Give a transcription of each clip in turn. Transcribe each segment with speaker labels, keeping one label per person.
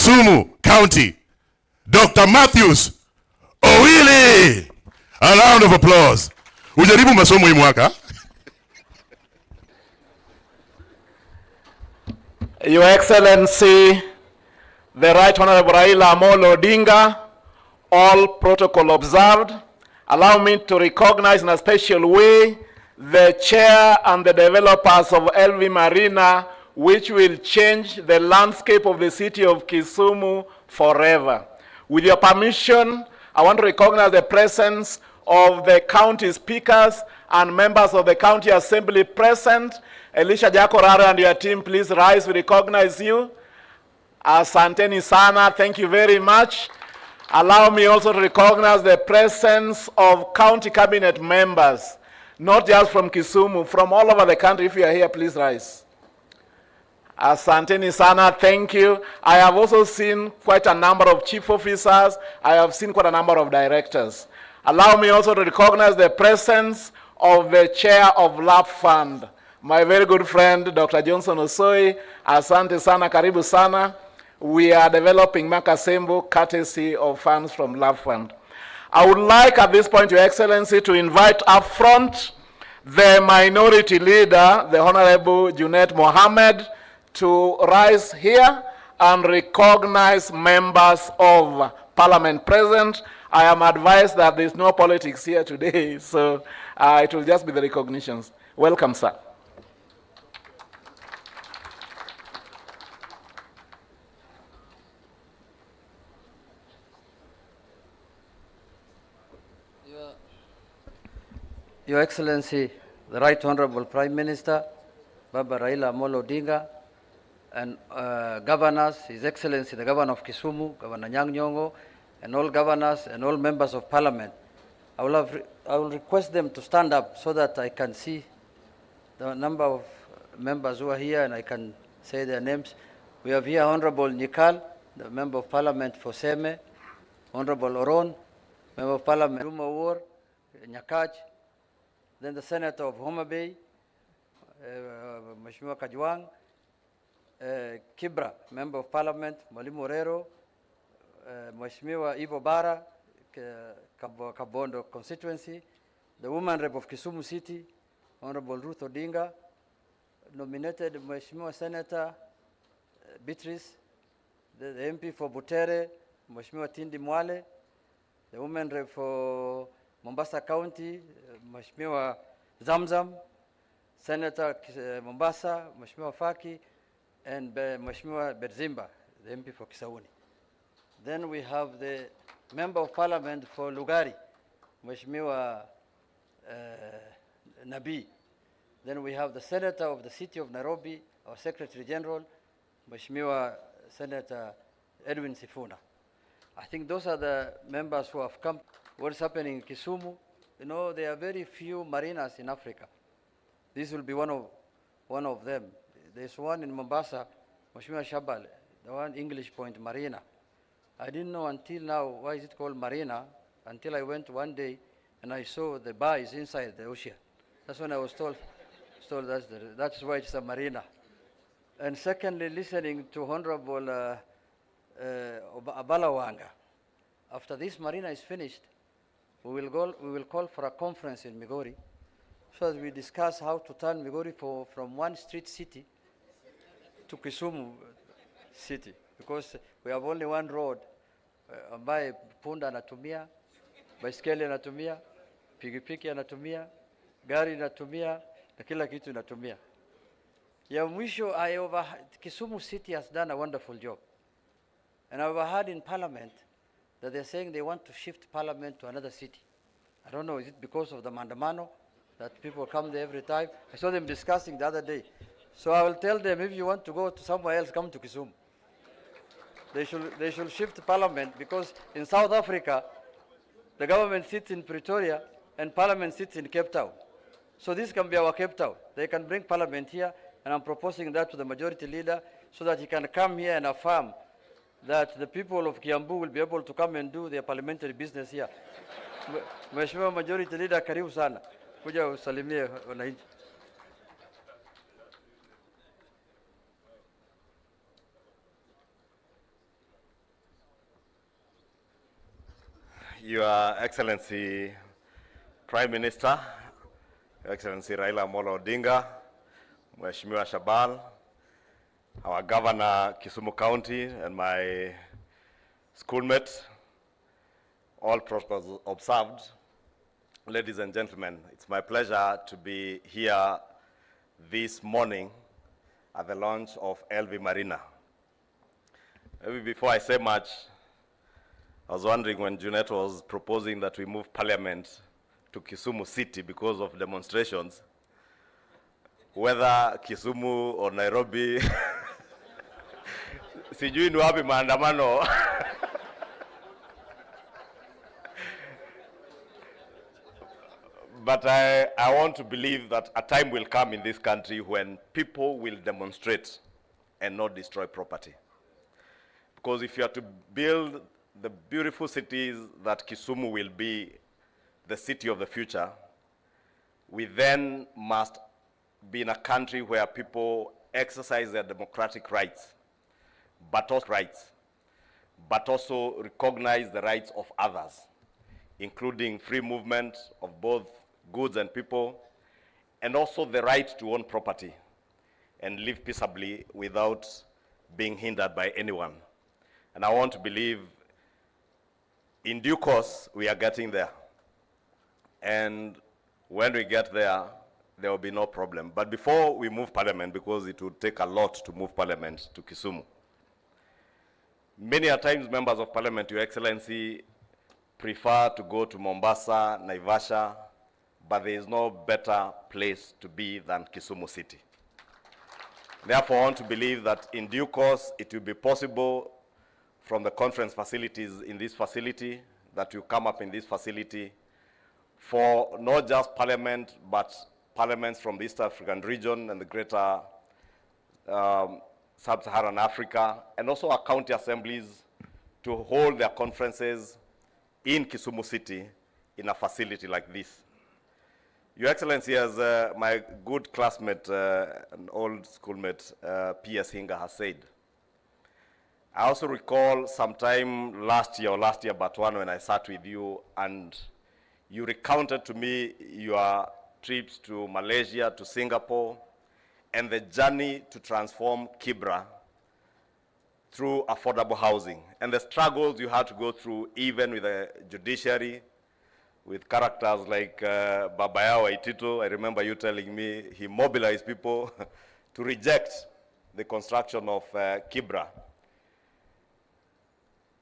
Speaker 1: Kisumu County, Dr. Matthews Owili. A round of applause. Ujaribu masomo hii mwaka.
Speaker 2: Your Excellency, the Right Honorable Raila Amolo Odinga, all protocol observed. Allow me to recognize in a special way the chair and the developers of LV Marina, which will change the landscape of the city of Kisumu forever. With your permission, I want to recognize the presence of the county speakers and members of the county assembly present. Elisha Jakoraro and your team, please rise. We recognize you. Asanteni sana. Thank you very much. Allow me also to recognize the presence of county cabinet members, not just from Kisumu, from all over the country. If you are here, please rise. Asanteni sana, thank you. I have also seen quite a number of chief officers. I have seen quite a number of directors. Allow me also to recognize the presence of the chair of LAP Fund, my very good friend, Dr. Johnson Osoi. Asante sana, karibu sana. We are developing Makasembo courtesy of funds from LAP Fund. I would like at this point, Your Excellency, to invite up front the minority leader, the Honorable Junet Mohammed, to rise here and recognize members of Parliament present. I am advised that there is no politics here today, so it will just be the recognitions. Welcome, sir.
Speaker 3: Your Excellency, the Right Honorable Prime Minister, Baba Raila Amolo Odinga, and governors, His Excellency, the Governor of Kisumu, Governor Nyang' Nyong'o, and all governors and all members of Parliament. I will request them to stand up so that I can see the number of members who are here and I can say their names. We have here Honorable Nikal, the Member of Parliament for Seme, Honorable Oron, Member of Parliament Umawur, Nyakach, then the Senator of Homa Bay, Mheshimiwa Kajwang, Kibra, Member of Parliament, Mwalimu Orero, Mheshimiwa Ivo Bara, Kabondo constituency, the Woman Rep of Kisumu City, Honorable Ruth Odinga, nominated Mheshimiwa Senator Beatrice, the MP for Butere, Mheshimiwa Tindi Mwale, the Woman Rep for Mombasa County, Mheshimiwa Zamzam, Senator Mombasa, Mheshimiwa Faki, and Mheshimiwa Berzimba, the MP for Kisauni. Then we have the Member of Parliament for Lugari, Mheshimiwa Nabi. Then we have the Senator of the City of Nairobi, our Secretary General, Mheshimiwa Senator Edwin Sifuna. I think those are the members who have come. What's happening in Kisumu? You know, there are very few marinas in Africa. This will be one of them. There's one in Mombasa, Mheshimiwa Shabal, the one English Point Marina. I didn't know until now why is it called Marina, until I went one day and I saw the bar is inside the ocean. That's when I was told that's why it's a marina. And secondly, listening to Honorable Abalawanga, after this marina is finished, we will call for a conference in Migori so that we discuss how to turn Migori from one street city to Kisumu city, because we have only one road ambaye punda anatumia, baiskeli anatumia, pikipiki anatumia, gari anatumia, na kila kitu anatumia. Ya mwisho, Kisumu city has done a wonderful job. And I overheard in Parliament that they're saying they want to shift Parliament to another city. I don't know, is it because of the Mandamano that people come there every time? I saw them discussing the other day. So I will tell them, if you want to go to somewhere else, come to Kisumu. They should shift Parliament, because in South Africa, the government sits in Pretoria and Parliament sits in Cape Town. So this can be our Cape Town. They can bring Parliament here, and I'm proposing that to the majority leader so that he can come here and affirm that the people of Kiambu will be able to come and do their parliamentary business here. Mheshimiwa Majority Leader, karibu sana. Kuja usalimie wananchi.
Speaker 4: Your Excellency Prime Minister, Your Excellency Raila Odinga, Mheshimiwa Shabal, our Governor Kisumu County, and my schoolmates, all protocols observed. Ladies and gentlemen, it's my pleasure to be here this morning at the launch of LV Marina. Maybe before I say much, I was wondering when Junet was proposing that we move Parliament to Kisumu City because of demonstrations, whether Kisumu or Nairobi, sijui ni wapi Mandamano. But I want to believe that a time will come in this country when people will demonstrate and not destroy property. Because if you are to build the beautiful cities that Kisumu will be the city of the future, we then must be in a country where people exercise their democratic rights, but also recognize the rights of others, including free movement of both goods and people, and also the right to own property and live peaceably without being hindered by anyone. And I want to believe in due course we are getting there. And when we get there, there will be no problem. But before we move Parliament, because it would take a lot to move Parliament to Kisumu, many a times members of Parliament, Your Excellency, prefer to go to Mombasa, Naivasha, but there is no better place to be than Kisumu City. Therefore, I want to believe that in due course, it will be possible from the conference facilities in this facility, that will come up in this facility, for not just Parliament, but parliaments from the East African region and the greater Sub-Saharan Africa, and also our county assemblies to hold their conferences in Kisumu City in a facility like this. Your Excellency, as my good classmate, and old schoolmate, P.S. Hinga has said, I also recall sometime last year but one, when I sat with you and you recounted to me your trips to Malaysia, to Singapore, and the journey to transform Kibra through affordable housing, and the struggles you had to go through even with the judiciary, with characters like Babayao Waitito. I remember you telling me he mobilized people to reject the construction of Kibra.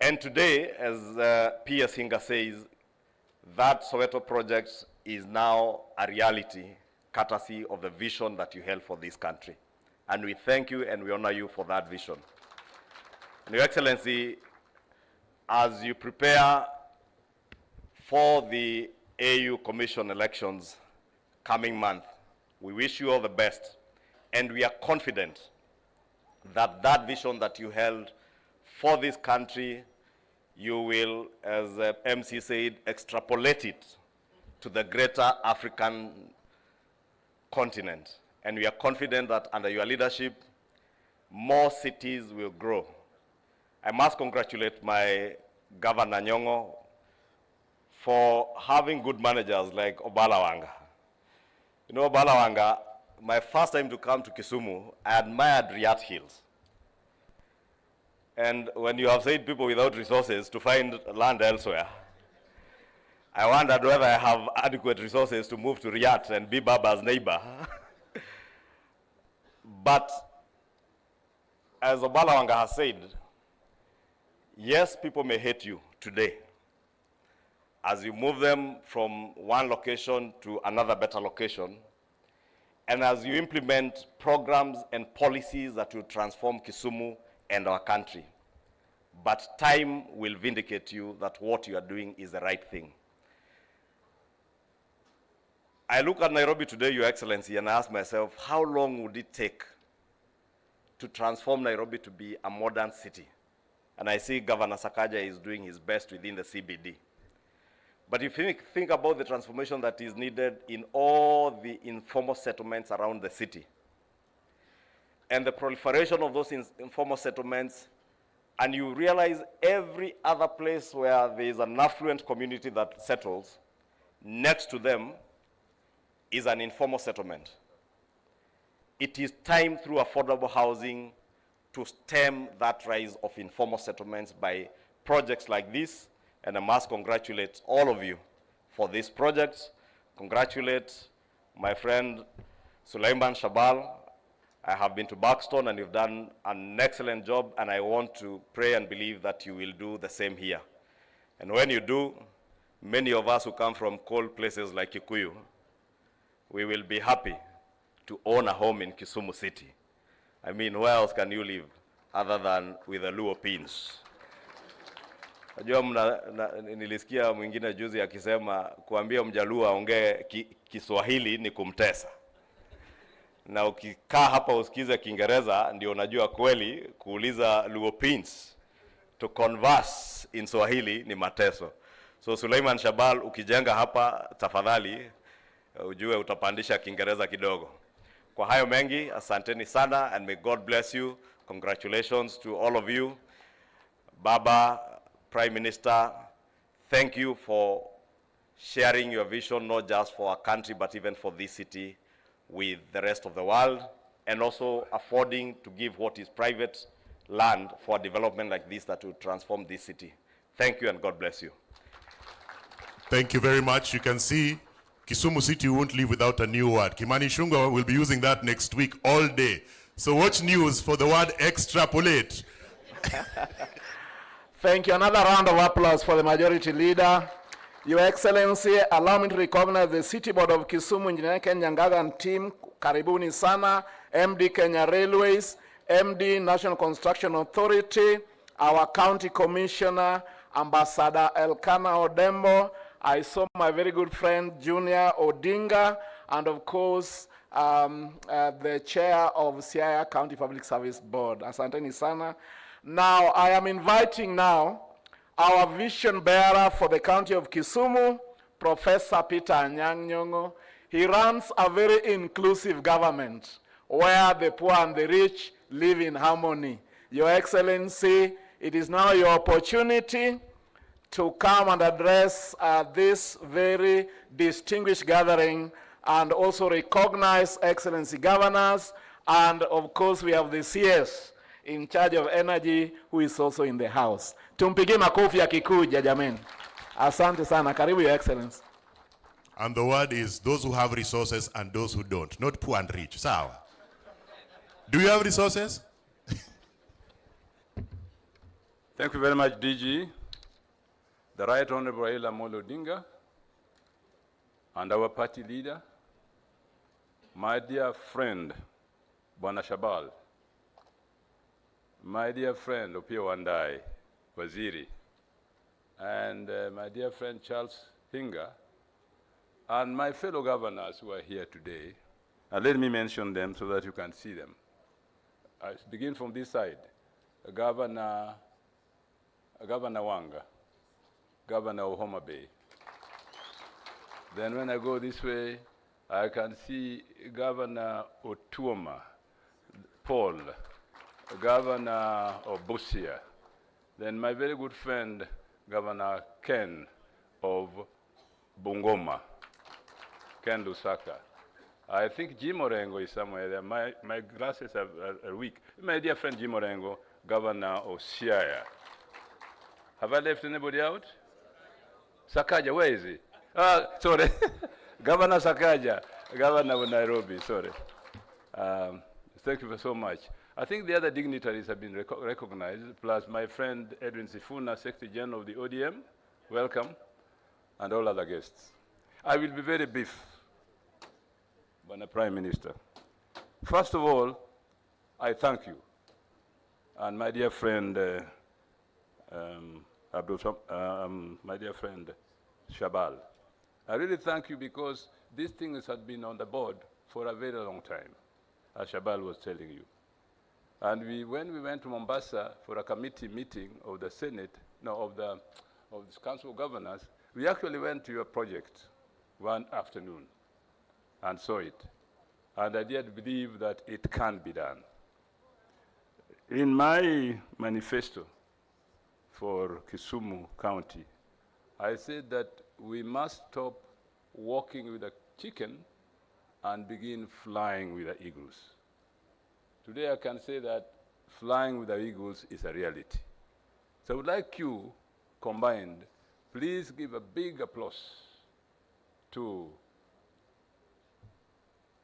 Speaker 4: And today, as P.S. Hinga says, that Soweto project is now a reality, courtesy of the vision that you held for this country. And we thank you and we honor you for that vision. And Your Excellency, as you prepare for the AU Commission elections coming month, we wish you all the best. And we are confident that that vision that you held for this country, you will, as MC said, extrapolate it to the greater African continent. And we are confident that under your leadership, more cities will grow. I must congratulate my Governor Nyong'o for having good managers like Obalawanga. You know, Obalawanga, my first time to come to Kisumu, I admired Riyadh Hills. And when you have said people without resources to find land elsewhere, I wondered whether I have adequate resources to move to Riyadh and be Baba's neighbor. But as Obalawanga has said, yes, people may hate you today as you move them from one location to another better location, and as you implement programs and policies that will transform Kisumu and our country. But time will vindicate you that what you are doing is the right thing. I look at Nairobi today, Your Excellency, and I ask myself, how long would it take to transform Nairobi to be a modern city? And I see Governor Sakaja is doing his best within the CBD. But if you think about the transformation that is needed in all the informal settlements around the city, and the proliferation of those informal settlements and you realize every other place where there is an affluent community that settles, next to them is an informal settlement. It is time through affordable housing to stem that rise of informal settlements by projects like this, and I must congratulate all of you for this project. Congratulate my friend Suleiman Shabal. I have been to Buxton and you've done an excellent job, and I want to pray and believe that you will do the same here. And when you do, many of us who come from cold places like Kikuyu, we will be happy to own a home in Kisumu City. I mean, where else can you live other than with the Luo pins? Najua nilisikia mwingine juzi akisema kuambia Mjaluo aongee Kiswahili ni kumtesa. Na ukikaa hapa usikize Kiingereza ndio unajua kweli kuuliza Luo pins to converse in Swahili ni mateso. So Suleiman Shabal, ukijenga hapa tafadhali ujue utapandisha Kiingereza kidogo. Kwa hayo mengi, asanteni sana, and may God bless you. Congratulations to all of you. Baba, Prime Minister, thank you for sharing your vision, not just for our country, but even for this city with the rest of the world, and also affording to give what is private land for a development like this that will transform this city. Thank you, and God bless you.
Speaker 1: Thank you very much. You can see Kisumu City won't live without a new word. Kimani Ichung'wah will be using that next week all day. So watch news for the word extrapolate.
Speaker 2: Thank you. Another round of applause for the Majority Leader. Your Excellency, allow me to recognize the City Board of Kisumu, Engineer Ken Nyangaga and team. Karibuni sana. MD Kenya Railways, MD National Construction Authority, our County Commissioner, Ambassador Elkanah Odembo. I saw my very good friend Junior Odinga, and of course the chair of Siaya County Public Service Board. Asanteni sana. Now I am inviting now our vision bearer for the county of Kisumu, Professor Peter Anyang' Nyong'o. He runs a very inclusive government where the poor and the rich live in harmony. Your Excellency, it is now your opportunity to come and address this very distinguished gathering, and also recognize Excellency governors, and of course we have the CS in charge of energy who is also in the house. Tumpigie makofi yakikuja jameni. Asante sana. Karibu, Your Excellency.
Speaker 1: And the word is those who have resources and those who don't, not poor and rich. Sawa. Do you have resources?
Speaker 5: Thank you very much, DG. The Right Honorable Raila Odinga, and our party leader, my dear friend, Bwana Shabal, my dear friend, Opiyo Wandayi, Waziri, and my dear friend Charles Hinga, and my fellow governors who are here today. And let me mention them so that you can see them. I begin from this side. Governor Wanga, Governor of Homa Bay. Then when I go this way, I can see Governor Otuoma, Paul, Governor of Busia. Then my very good friend, Governor Ken of Bungoma, Ken Lusaka. I think Jim Orengo is somewhere there. My glasses are weak. My dear friend Jim Orengo, Governor of Siaya. Have I left anybody out? Sakaja, where is he? Sorry. Governor Sakaja, Governor of Nairobi, sorry. Thank you so much. I think the other dignitaries have been recognized, plus my friend Edwin Sifuna, Secretary General of the ODM, welcome, and all other guests. I will be very brief, Mr. Prime Minister. First of all, I thank you, and my dear friend, my dear friend Shabal. I really thank you because these things had been on the board for a very long time, as Shabal was telling you. And when we went to Mombasa for a committee meeting of the Senate, of the Council of Governors, we actually went to your project one afternoon and saw it. And I did believe that it can be done. In my manifesto, for Kisumu County. I said that we must stop walking with a chicken and begin flying with the eagles. Today I can say that flying with the eagles is a reality. So I would like you, combined, please give a big applause to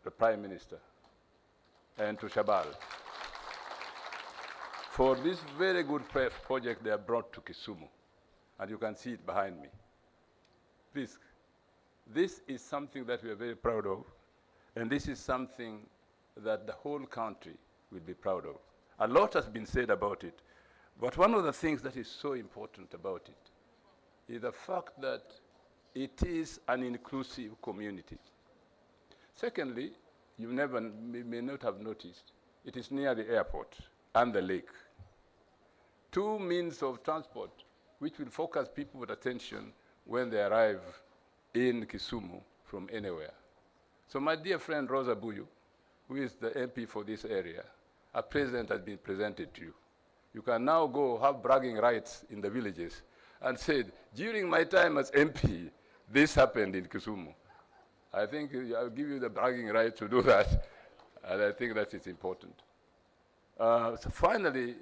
Speaker 5: the Prime Minister and to Shabal for this very good project they have brought to Kisumu. And you can see it behind me. Please, this is something that we are very proud of, and this is something that the whole country will be proud of. A lot has been said about it, but one of the things that is so important about it is the fact that it is an inclusive community. Secondly, you may not have noticed, it is near the airport and the lake. Two means of transport which will focus people's attention when they arrive in Kisumu from anywhere. So my dear friend Rosa Buyu, who is the MP for this area, a present has been presented to you. You can now go have bragging rights in the villages and say, during my time as MP, this happened in Kisumu. I think I'll give you the bragging right to do that, and I think that is important. So finally,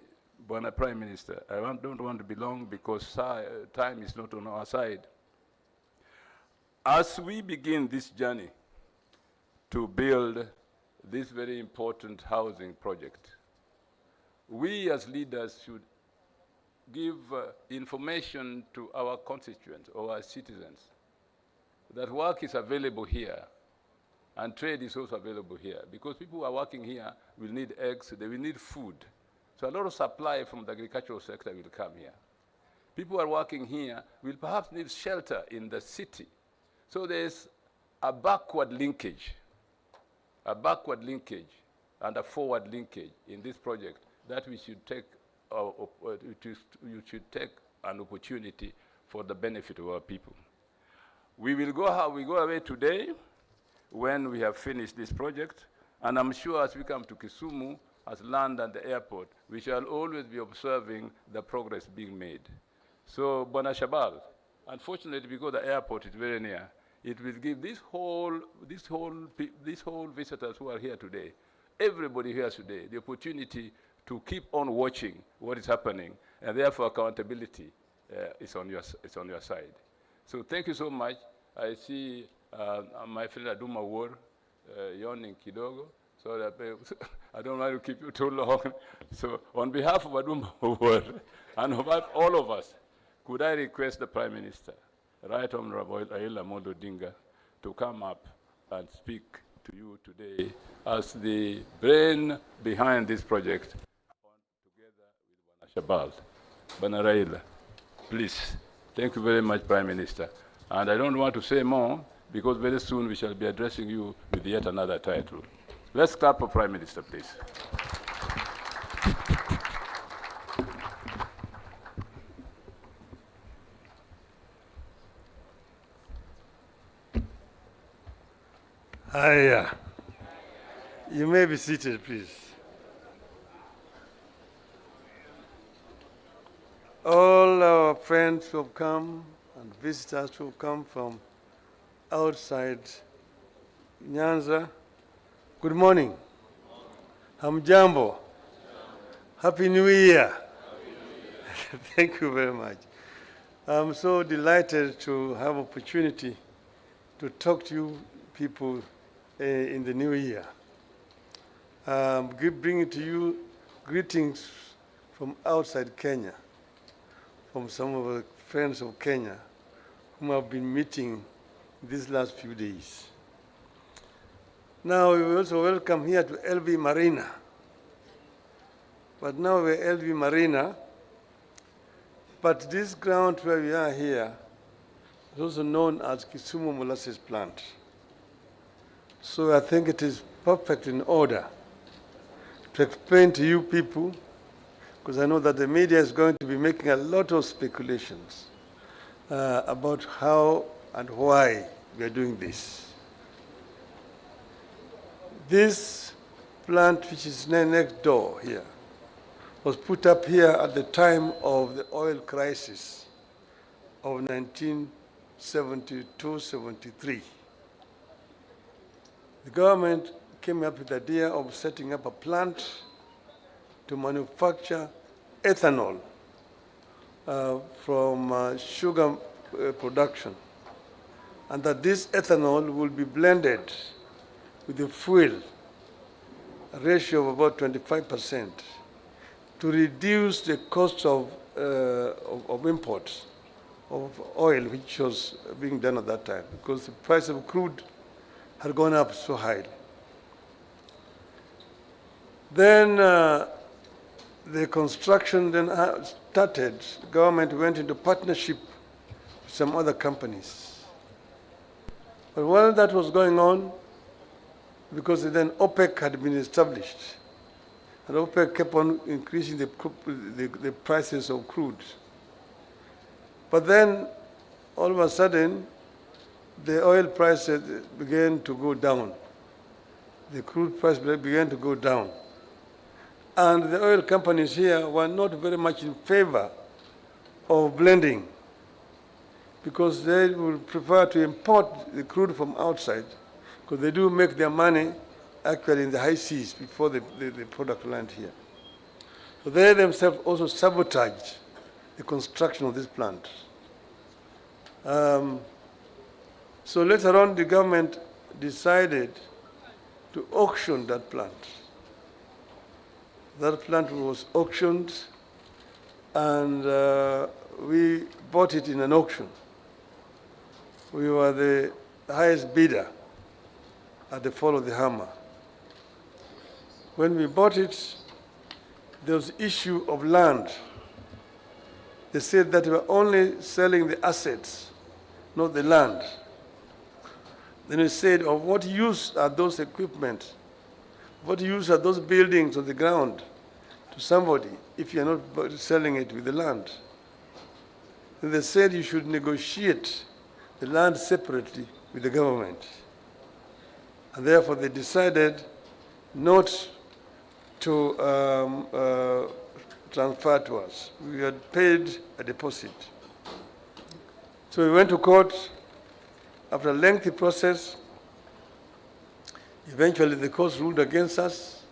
Speaker 5: Bwana Prime Minister, I don't want to be long because time is not on our side. As we begin this journey to build this very important housing project, we as leaders should give information to our constituents or our citizens that work is available here and trade is also available here, because people who are working here will need eggs, they will need food. So a lot of supply from the agricultural sector will come here. People who are working here will perhaps need shelter in the city. So there's a backward linkage and a forward linkage in this project that we should take, you should take an opportunity for the benefit of our people. We go away today when we have finished this project, and I'm sure as we come to Kisumu, as land and the airport, we shall always be observing the progress being made. So, Bwana Shabal, unfortunately, because the airport is very near, it will give these whole visitors who are here today, everybody here today, the opportunity to keep on watching what is happening, and therefore accountability is on your side. So thank you so much. I see my friend Aduma War yawning kidogo, so that I don't want to keep you too long. So on behalf of Aduma War and on behalf of all of us, could I request the Prime Minister, Right Honorable Raila Odinga, to come up and speak to you today as the brain behind this project, together with Bwana Shabal. Bwana Raila, please. Thank you very much, Prime Minister. And I don't want to say more, because very soon we shall be addressing you with yet another title. Let's clap for Prime Minister, please.
Speaker 6: Hiya. You may be seated, please. All our friends who have come and visitors who have come from outside Nyanza, good morning. Hamjambo. Happy New Year. Thank you very much. I'm so delighted to have opportunity to talk to you people in the new year. Bringing to you greetings from outside Kenya, from some of the friends of Kenya whom I've been meeting these last few days. Now we also welcome here to LV Marina. But now we're LV Marina, but this ground where we are here is also known as Kisumu Molasses Plant. So I think it is perfect in order to explain to you people, because I know that the media is going to be making a lot of speculations about how and why we are doing this. This plant, which is next door here, was put up here at the time of the oil crisis of 1972-73. The government came up with the idea of setting up a plant to manufacture ethanol from sugar production, and that this ethanol will be blended with the fuel, a ratio of about 25%, to reduce the cost of imports of oil, which was being done at that time, because the price of crude had gone up so high. Then the construction then started. The government went into partnership with some other companies. But while that was going on, because then OPEC had been established, and OPEC kept on increasing the prices of crude. But then, all of a sudden, the oil prices began to go down. The crude price began to go down. And the oil companies here were not very much in favor of blending, because they would prefer to import the crude from outside, because they do make their money actually in the high seas before the product land here. So they themselves also sabotaged the construction of this plant. So later on, the government decided to auction that plant. That plant was auctioned, and we bought it in an auction. We were the highest bidder at the fall of the hammer. When we bought it, there was issue of land. They said that we were only selling the assets, not the land. Then we said, of what use are those equipment? What use are those buildings on the ground to somebody if you're not selling it with the land? And they said you should negotiate the land separately with the government. And therefore they decided not to transfer to us. We had paid a deposit. So we went to court. After a lengthy process, eventually the court ruled against us,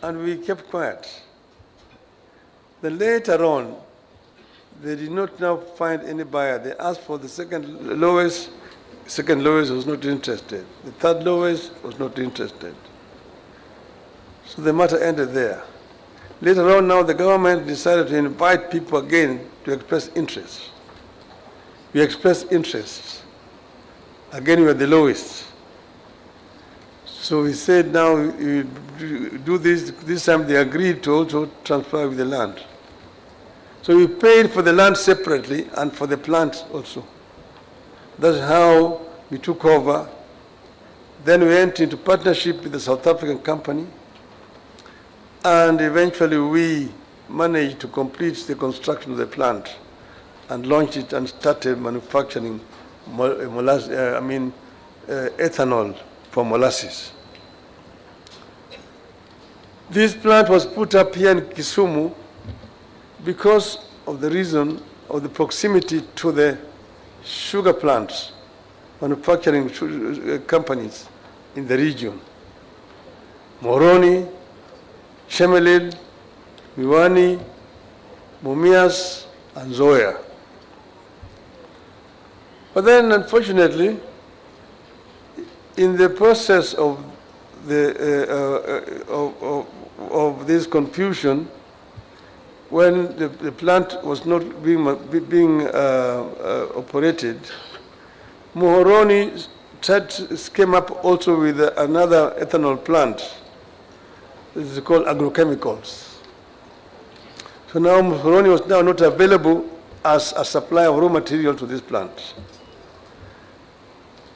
Speaker 6: and we kept quiet. Then later on, they did not now find any buyer. They asked for the second lowest. Second lowest was not interested. The third lowest was not interested. So the matter ended there. Later on now, the government decided to invite people again to express interest. We expressed interest. Again, we were the lowest. So we said now you do this. This time they agreed to also transfer with the land. So we paid for the land separately and for the plant also. That's how we took over. Then we went into partnership with the South African company. And eventually we managed to complete the construction of the plant and launched it and started manufacturing ethanol for molasses. This plant was put up here in Kisumu because of the reason of the proximity to the sugar plants, manufacturing companies in the region. Moroni, Shemelil, Miwani, Mumias, and Zoya. But then, unfortunately, in the process of of this confusion, when the plant was not being operated, Muhoroni came up also with another ethanol plant. This is called agrochemicals. So now Muhoroni was now not available as a supplier of raw material to this plant.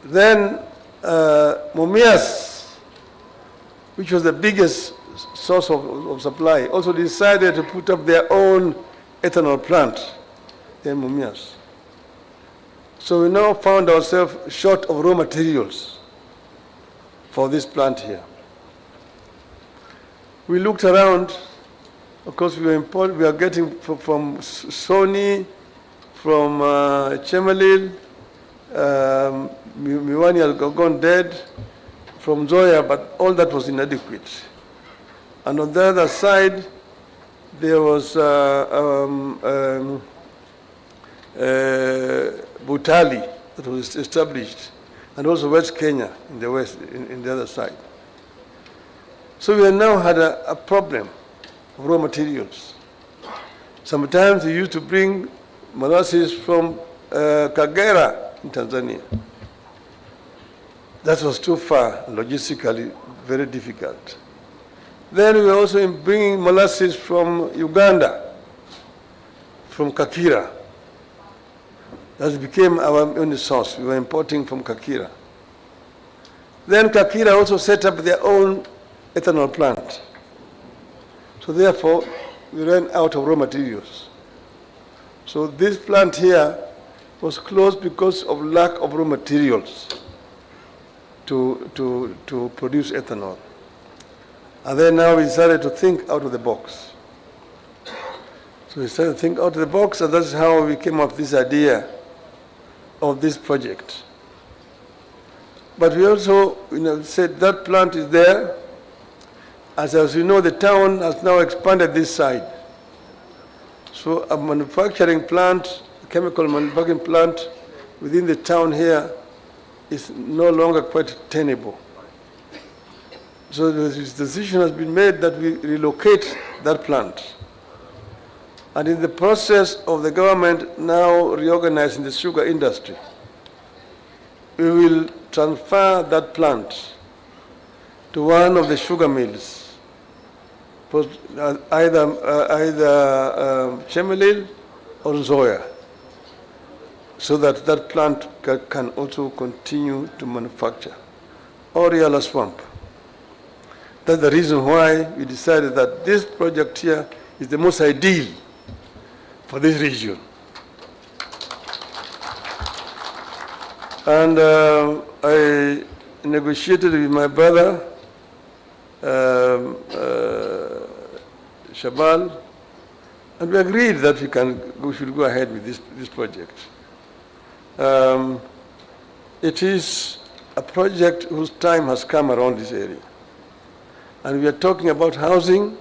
Speaker 6: Then Mumias, which was the biggest source of supply, also decided to put up their own ethanol plant in Mumias. So we now found ourselves short of raw materials for this plant here. We looked around Of course, we are getting from Sony, from Chemelil, Miwani has gone dead, from Zoya, but all that was inadequate. And on the other side, there was Butali that was established, and also West Kenya in the west, in the other side. So we have now had a problem of raw materials. Sometimes we used to bring molasses from Kagera in Tanzania. That was too far, logistically very difficult. Then we were also bringing molasses from Uganda, from Kakira. That became our only source. We were importing from Kakira. Then Kakira also set up their own ethanol plant. So therefore, we ran out of raw materials. So this plant here was closed because of lack of raw materials to produce ethanol. And then now we started to think out of the box. So we started to think out of the box, and that's how we came up with this idea of this project. But we also said that plant is there. As you know, the town has now expanded this side. So a manufacturing plant, a chemical manufacturing plant within the town here is no longer quite tenable. So this decision has been made that we relocate that plant. And in the process of the government now reorganizing the sugar industry, we will transfer that plant to one of the sugar mills, either Chemelil or Zoya, so that that plant can also continue to manufacture, or Raila Swamp. That's the reason why we decided that this project here is the most ideal for this region. And I negotiated with my brother, Shabal, and we agreed that we should go ahead with this project. It is a project whose time has come around this area. And we are talking about housing.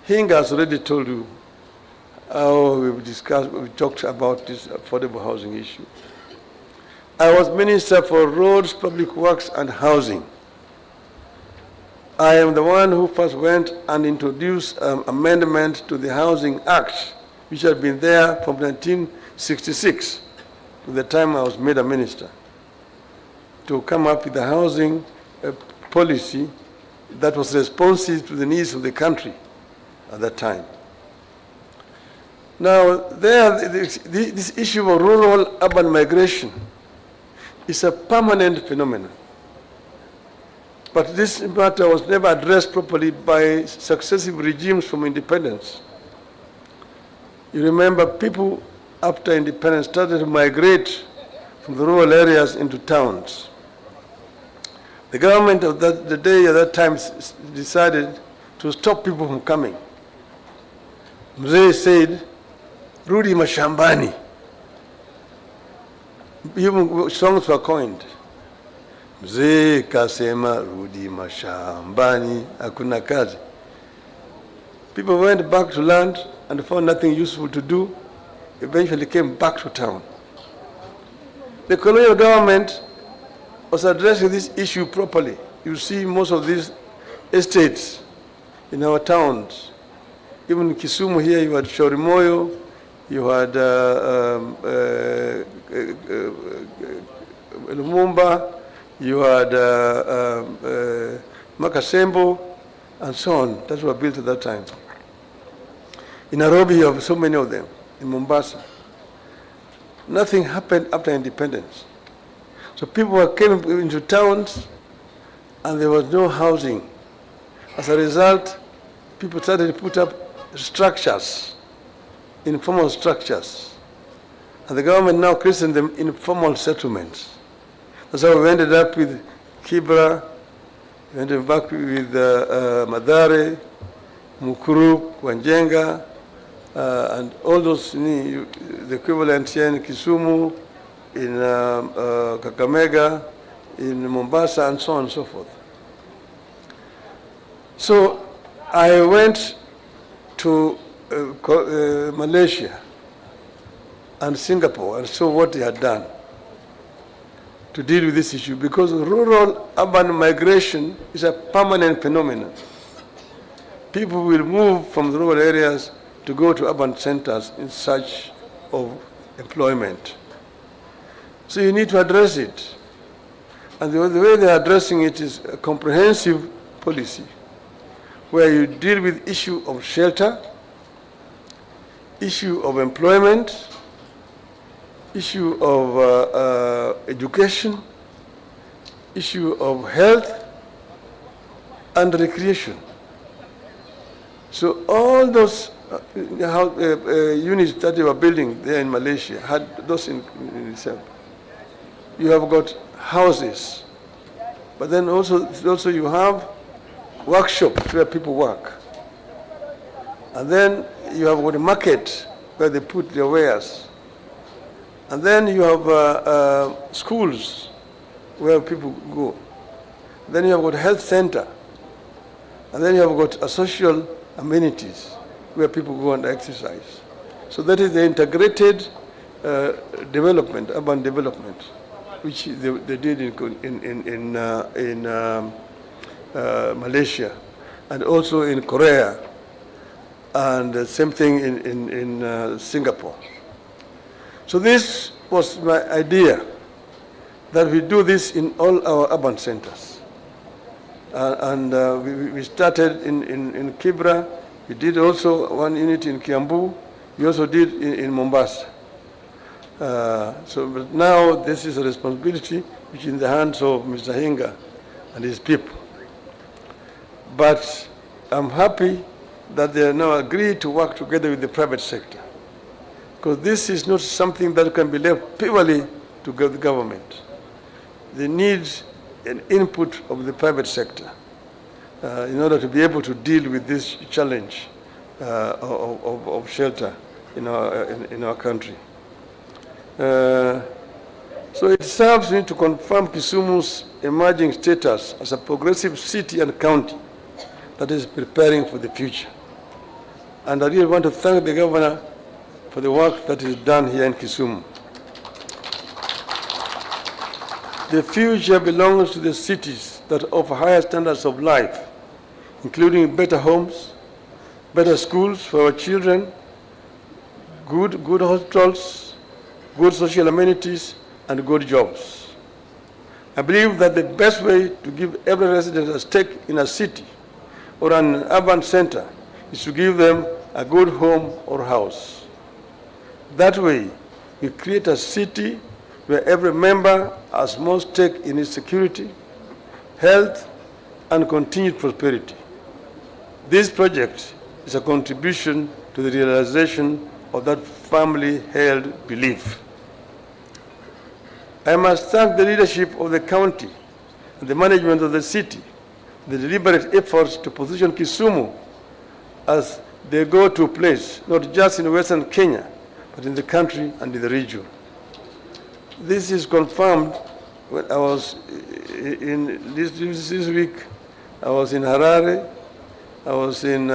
Speaker 6: Hinga has already told you how we talked about this affordable housing issue. I was Minister for Roads, Public Works and Housing. I am the one who first went and introduced amendment to the Housing Act, which had been there from 1966 to the time I was made a minister, to come up with a housing policy that was responsive to the needs of the country at that time. Now, this issue of rural-urban migration is a permanent phenomenon. But this matter was never addressed properly by successive regimes from independence. You remember people after independence started to migrate from the rural areas into towns. The government of the day at that time decided to stop people from coming. Mzee said, Rudi mashambani. Even songs were coined. Mzee kasema rudi mashambani, hakuna kazi. People went back to land and found nothing useful to do, eventually came back to town. The colonial government was addressing this issue properly. You see most of these estates in our towns. Even in Kisumu here, you had Shorimoyo, you had Lumumba, you had Makasembo, and so on. That were built at that time. In Nairobi, you have so many of them. In Mombasa. Nothing happened after independence. So people came into towns and there was no housing. As a result, people started to put up structures, informal structures. And the government now christened them informal settlements. That's how we ended up with Kibra, we ended up with Madare, Mukuru, Kwanjenga, and all those, the equivalent here in Kisumu, in Kakamega, in Mombasa, and so on and so forth. So I went to Malaysia and Singapore and saw what they had done to deal with this issue, because rural-urban migration is a permanent phenomenon. People will move from the rural areas to go to urban centers in search of employment. So you need to address it. And the way they are addressing it is a comprehensive policy, where you deal with issue of shelter, issue of employment, issue of education, issue of health, and recreation. So all those units that they were building there in Malaysia had those in itself. You have got houses, but then also you have workshops where people work. And then you have got a market where they put their wares. And then you have schools where people go. Then you have got a health center. And then you have got a social amenities where people go and exercise. So that is the integrated development, urban development, which they did in Malaysia, and also in Korea, and the same thing in Singapore. So this was my idea, that we do this in all our urban centers. We started in Kibra. We did also one unit in Kiambu. We also did in Mombasa. But now this is a responsibility which is in the hands of Mr. Hinga and his people. But I'm happy that they are now agreed to work together with the private sector, because this is not something that can be left purely to the government. They need an input of the private sector in order to be able to deal with this challenge of shelter in our country. So it serves me to confirm Kisumu's emerging status as a progressive city and county that is preparing for the future. And I really want to thank the governor for the work that is done here in Kisumu. The future belongs to the cities that offer higher standards of life, including better homes, better schools for our children, good hospitals, good social amenities, and good jobs. I believe that the best way to give every resident a stake in a city or an urban center is to give them a good home or house. That way, we create a city where every member has more stake in its security, health, and continued prosperity. This project is a contribution to the realization of that family-held belief. I must thank the leadership of the county and the management of the city, the deliberate efforts to position Kisumu as the go-to place, not just in Western Kenya, but in the country and in the region. This is confirmed when I was in this week. I was in Harare, I was in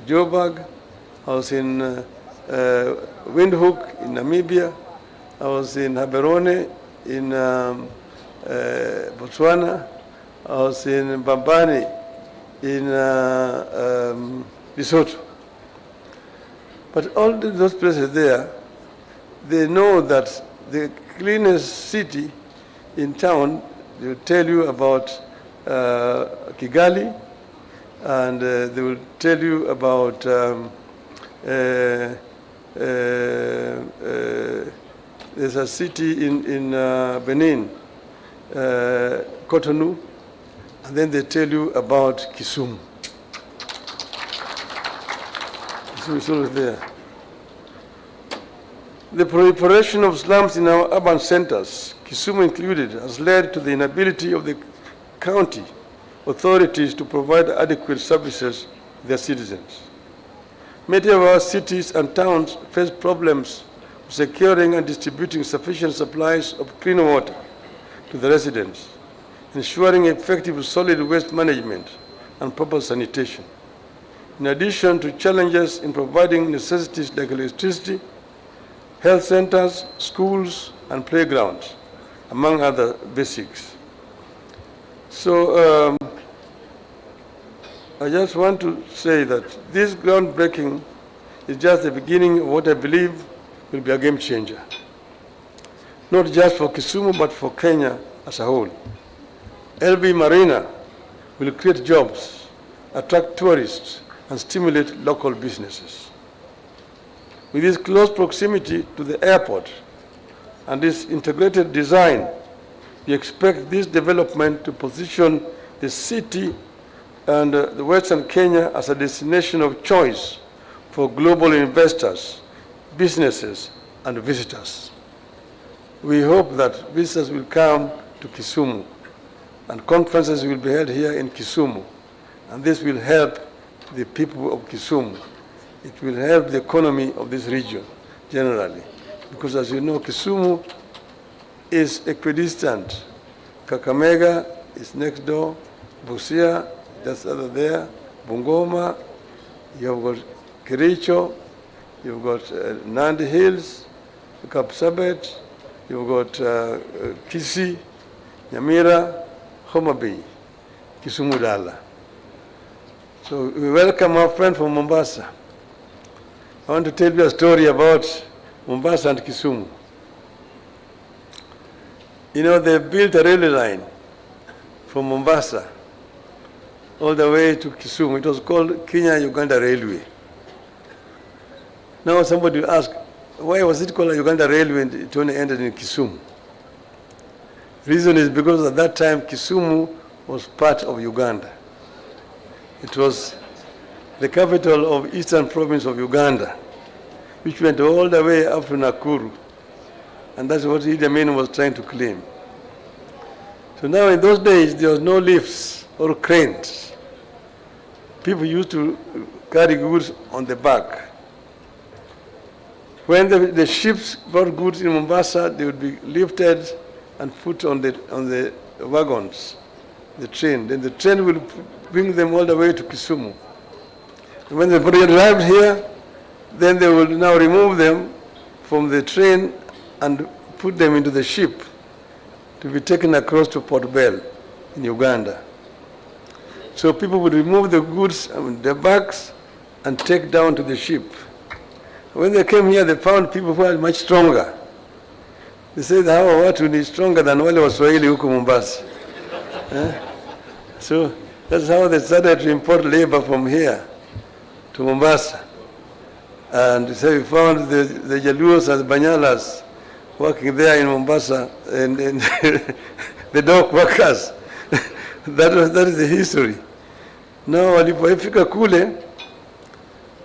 Speaker 6: Joburg, I was in Windhoek in Namibia, I was in Gaborone in Botswana, I was in Bambani in Lesotho. But all those places there, they know that the cleanest city in town, they will tell you about Kigali, and they will tell you about there's a city in Benin, Cotonou, and then they tell you about Kisumu. Kisumu is always there. The proliferation of slums in our urban centers, Kisumu included, has led to the inability of the county authorities to provide adequate services their citizens. Many of our cities and towns face problems with securing and distributing sufficient supplies of clean water to the residents, ensuring effective solid waste management and proper sanitation. In addition to challenges in providing necessities like electricity, health centers, schools, and playgrounds, among other basics. So I just want to say that this groundbreaking is just the beginning of what I believe will be a game changer, not just for Kisumu, but for Kenya as a whole. LV Marina will create jobs, attract tourists, and stimulate local businesses. With this close proximity to the airport and this integrated design, we expect this development to position the city and the Western Kenya as a destination of choice for global investors, businesses, and visitors. We hope that visitors will come to Kisumu and conferences will be held here in Kisumu, and this will help the people of Kisumu. It will help the economy of this region generally, because as you know, Kisumu is equidistant. Kakamega is next door, Busia, just other there, Bungoma, you've got Kericho, you've got Nandi Hills, Kapsabet, you've got Kisii, Nyamira, Homa Bay, Kisumu Dala. So we welcome our friend from Mombasa. I want to tell you a story about Mombasa and Kisumu. You know, they built a railway line from Mombasa all the way to Kisumu. It was called Kenya-Uganda Railway. Now somebody will ask, why was it called a Uganda Railway and it only ended in Kisumu? Reason is because at that time Kisumu was part of Uganda. It was the capital of Eastern Province of Uganda, which went all the way up to Nakuru. And that's what Idi Amin was trying to claim. So now in those days, there was no lifts or cranes. People used to carry goods on the back. When the ships brought goods in Mombasa, they would be lifted and put on the wagons, the train. Then the train will bring them all the way to Kisumu. And when they arrived here, then they will now remove them from the train and put them into the ship to be taken across to Port Bell in Uganda. So people would remove the goods and the bags and take down to the ship. When they came here, they found people who are much stronger. They said, hawa watu ni stronger than wale Waswahili huko Mombasa. So that's how they started to import labor from here to Mombasa. And so we found the Jaluos and Banyalas working there in Mombasa, and the dock workers. That is the history. Now walipofika kule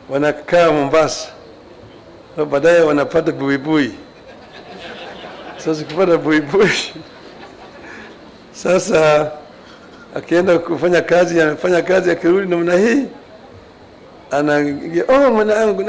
Speaker 6: wanakaa Mombasa, baadaye wanapata buibui. Sasa kupata buibui, sasa akienda kufanya kazi, anafanya kazi, akirudi namna hii anaingia, oh mwanangu